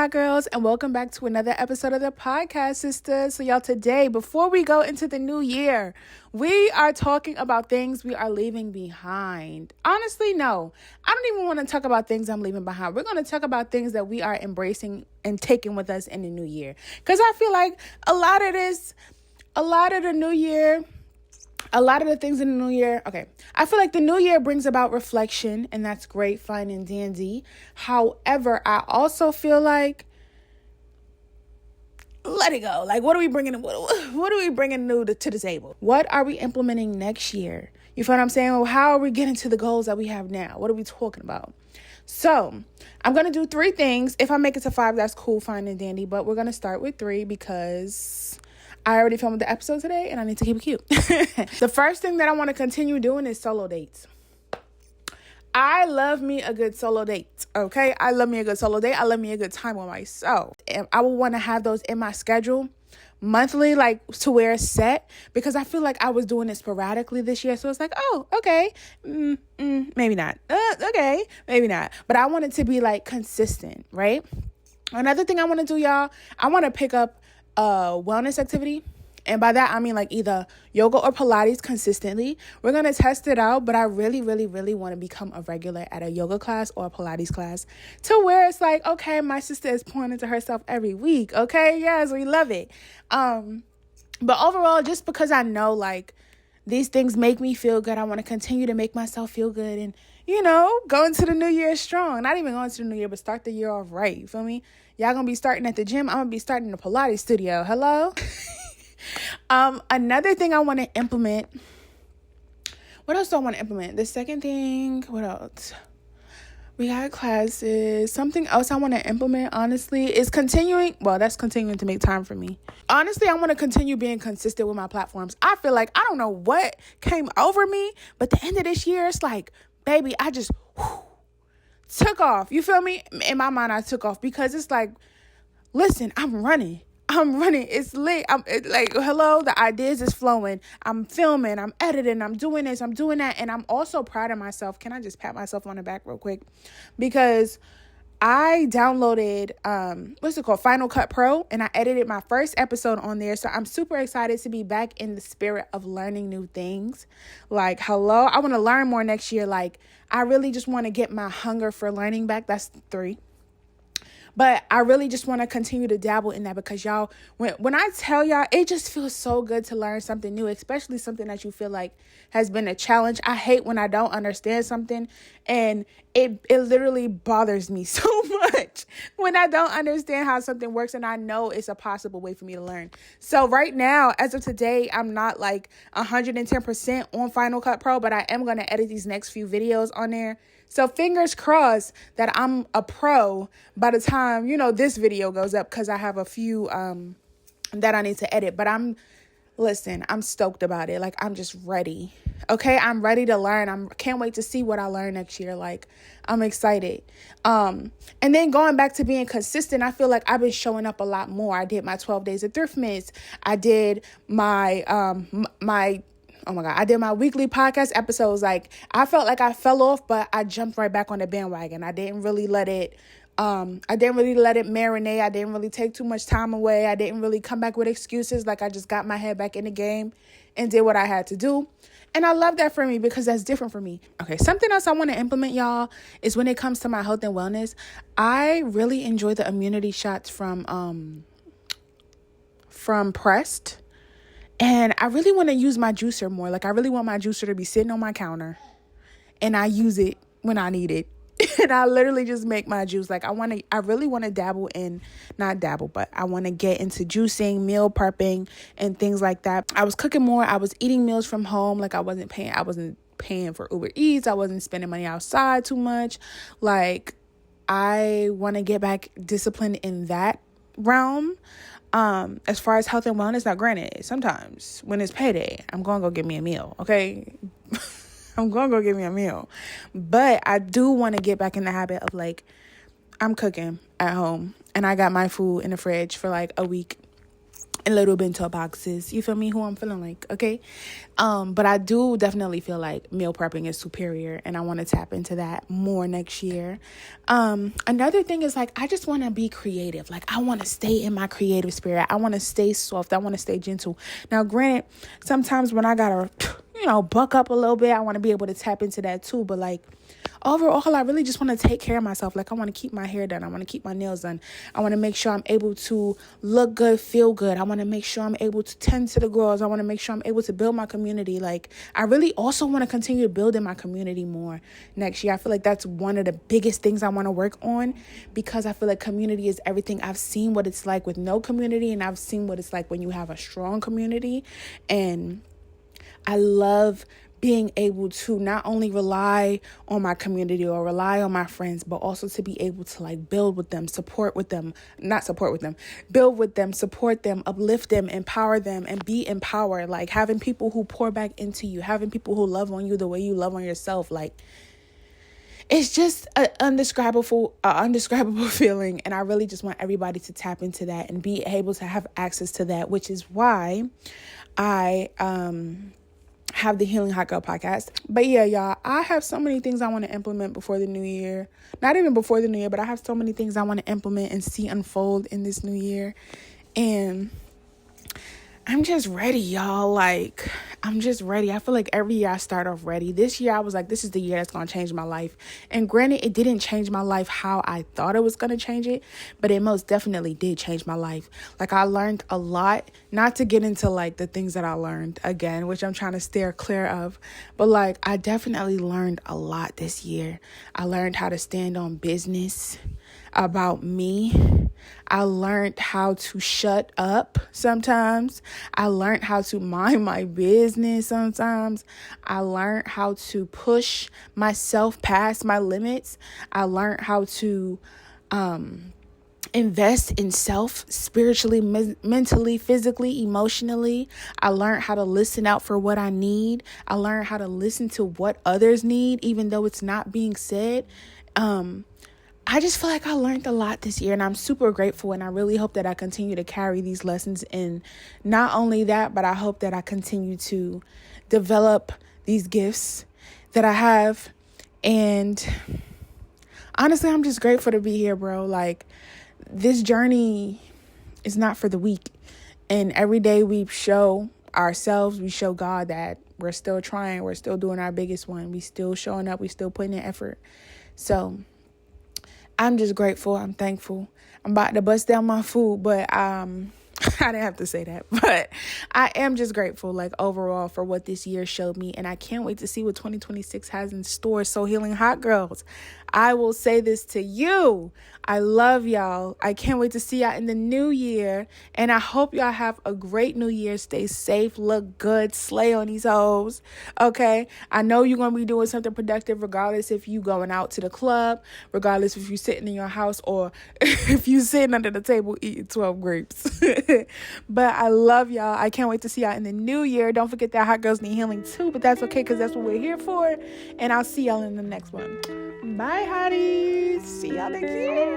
Hotgirls, and welcome back to another episode of the podcast, sisters. So y'all, today, before we go into the new year, we are talking about things we are leaving behind. Honestly, no, I don't even want to talk about things I'm leaving behind. We're going to talk about things that we are embracing and taking with us in the new year. Because I feel like a lot of the new year, a lot of the things in the new year, okay, I feel like the new year brings about reflection, and that's great, fine, and dandy. However, I also feel like, let it go. Like, what are we bringing new to the table? What are we implementing next year? You feel what I'm saying? Well, how are we getting to the goals that we have now? What are we talking about? So I'm going to do 3 things. If I make it to 5, that's cool, fine, and dandy. But we're going to start with 3 because I already filmed the episode today and I need to keep it cute. The first thing that I want to continue doing is solo dates. I love me a good solo date, okay? I love me a good solo date. I love me a good time with myself. And I would want to have those in my schedule monthly, like to where it's set, because I feel like I was doing it sporadically this year. So it's like, oh, okay, maybe not. Okay, maybe not. But I want it to be like consistent, right? Another thing I want to do, y'all, I want to pick up a wellness activity. And by that, I mean like either yoga or Pilates consistently. We're going to test it out, but I really, really, really want to become a regular at a yoga class or a Pilates class to where it's like, okay, my sister is pouring into herself every week. Okay. Yes, we love it. But overall, just because I know like these things make me feel good, I want to continue to make myself feel good and, go into the new year strong. Not even going to the new year, but start the year off right. You feel me? Y'all going to be starting at the gym. I'm going to be starting the Pilates studio. Hello? Another thing I want to implement. What else do I want to implement? The second thing, what else? We got classes. Something else I want to implement, honestly, is continuing to make time for me. Honestly, I want to continue being consistent with my platforms. I feel like, I don't know what came over me, but the end of this year, it's like, baby, I just took off. You feel me? In my mind, I took off because it's like, listen, I'm running. It's lit. Hello, the ideas is flowing. I'm filming, I'm editing, I'm doing this, I'm doing that. And I'm also proud of myself. Can I just pat myself on the back real quick? Because I downloaded, Final Cut Pro, and I edited my first episode on there. So I'm super excited to be back in the spirit of learning new things. Like, hello, I want to learn more next year. Like, I really just want to get my hunger for learning back. That's 3. But I really just want to continue to dabble in that because y'all, when I tell y'all, it just feels so good to learn something new, especially something that you feel like has been a challenge. I hate when I don't understand something, and it literally bothers me so much when I don't understand how something works and I know it's a possible way for me to learn. So right now, as of today, I'm not like 110% on Final Cut Pro, but I am going to edit these next few videos on there. So fingers crossed that I'm a pro by the time, this video goes up, because I have a few that I need to edit. But I'm stoked about it. Like, I'm just ready. Okay, I'm ready to learn. Can't wait to see what I learn next year. Like, I'm excited. And then going back to being consistent, I feel like I've been showing up a lot more. I did my 12 days of thrift mints. I did my I did my weekly podcast episodes. Like, I felt like I fell off, but I jumped right back on the bandwagon. I didn't really let it marinate. I didn't really take too much time away. I didn't really come back with excuses. Like, I just got my head back in the game and did what I had to do. And I love that for me because that's different for me. Okay, something else I want to implement, y'all, is when it comes to my health and wellness, I really enjoy the immunity shots from Pressed. And I really want to use my juicer more. Like, I really want my juicer to be sitting on my counter and I use it when I need it. And I literally just make my juice. Like, I really want to I want to get into juicing, meal prepping, and things like that. I was cooking more. I was eating meals from home. Like, I wasn't paying for Uber Eats. I wasn't spending money outside too much. Like, I want to get back disciplined in that realm. As far as health and wellness, now granted, sometimes when it's payday, I'm going to go get me a meal. Okay. I'm going to go get me a meal, but I do want to get back in the habit of like, I'm cooking at home and I got my food in the fridge for like a week. in little bento boxes. You feel me? Who I'm feeling like, okay? But I do definitely feel like meal prepping is superior, and I want to tap into that more next year. Another thing is like, I just want to be creative. Like, I want to stay in my creative spirit. I want to stay soft. I want to stay gentle. Now, granted, sometimes when I gotta, buck up a little bit, I want to be able to tap into that too. But like, overall, I really just want to take care of myself. Like, I want to keep my hair done. I want to keep my nails done. I want to make sure I'm able to look good, feel good. I want to make sure I'm able to tend to the girls. I want to make sure I'm able to build my community. Like, I really also want to continue to build in my community more next year. I feel like that's one of the biggest things I want to work on, because I feel like community is everything. I've seen what it's like with no community, and I've seen what it's like when you have a strong community. And I love being able to not only rely on my community or rely on my friends, but also to be able to like build with them, build with them, support them, uplift them, empower them, and be empowered. Like, having people who pour back into you, having people who love on you the way you love on yourself. Like, it's just an undescribable feeling. And I really just want everybody to tap into that and be able to have access to that, which is why I, have the Healing Hotgirl podcast. But yeah, y'all, I have so many things I want to implement before the new year. Not even before the new year, but I have so many things I want to implement and see unfold in this new year. And I'm just ready, y'all. Like, I'm just ready. I feel like every year I start off ready. This year I was like, this is the year that's going to change my life. And granted, it didn't change my life how I thought it was going to change it, but it most definitely did change my life. Like, I learned a lot, not to get into like the things that I learned again, which I'm trying to steer clear of. But like, I definitely learned a lot this year. I learned how to stand on business about me. I learned how to shut up sometimes. I learned how to mind my business sometimes. I learned how to push myself past my limits. I learned how to invest in self spiritually, mentally, physically, emotionally. I learned how to listen out for what I need. I learned how to listen to what others need, even though it's not being said. I just feel like I learned a lot this year, and I'm super grateful, and I really hope that I continue to carry these lessons. And not only that, but I hope that I continue to develop these gifts that I have. And honestly, I'm just grateful to be here, bro. Like, this journey is not for the weak. And every day we show ourselves, we show God that we're still trying, we're still doing our biggest one. We still showing up, we still putting in effort. So I'm just grateful. I'm thankful. I'm about to bust down my food, but I didn't have to say that. But I am just grateful, like, overall for what this year showed me. And I can't wait to see what 2026 has in store. So, Healing Hotgirls, I will say this to you. I love y'all. I can't wait to see y'all in the new year. And I hope y'all have a great new year. Stay safe, look good, slay on these hoes. Okay? I know you're going to be doing something productive, regardless if you going out to the club, regardless if you sitting in your house, or if you sitting under the table eating 12 grapes. But I love y'all. I can't wait to see y'all in the new year. Don't forget that hot girls need healing too, but that's okay, because that's what we're here for. And I'll see y'all in the next one. Bye, hotties. See y'all next year.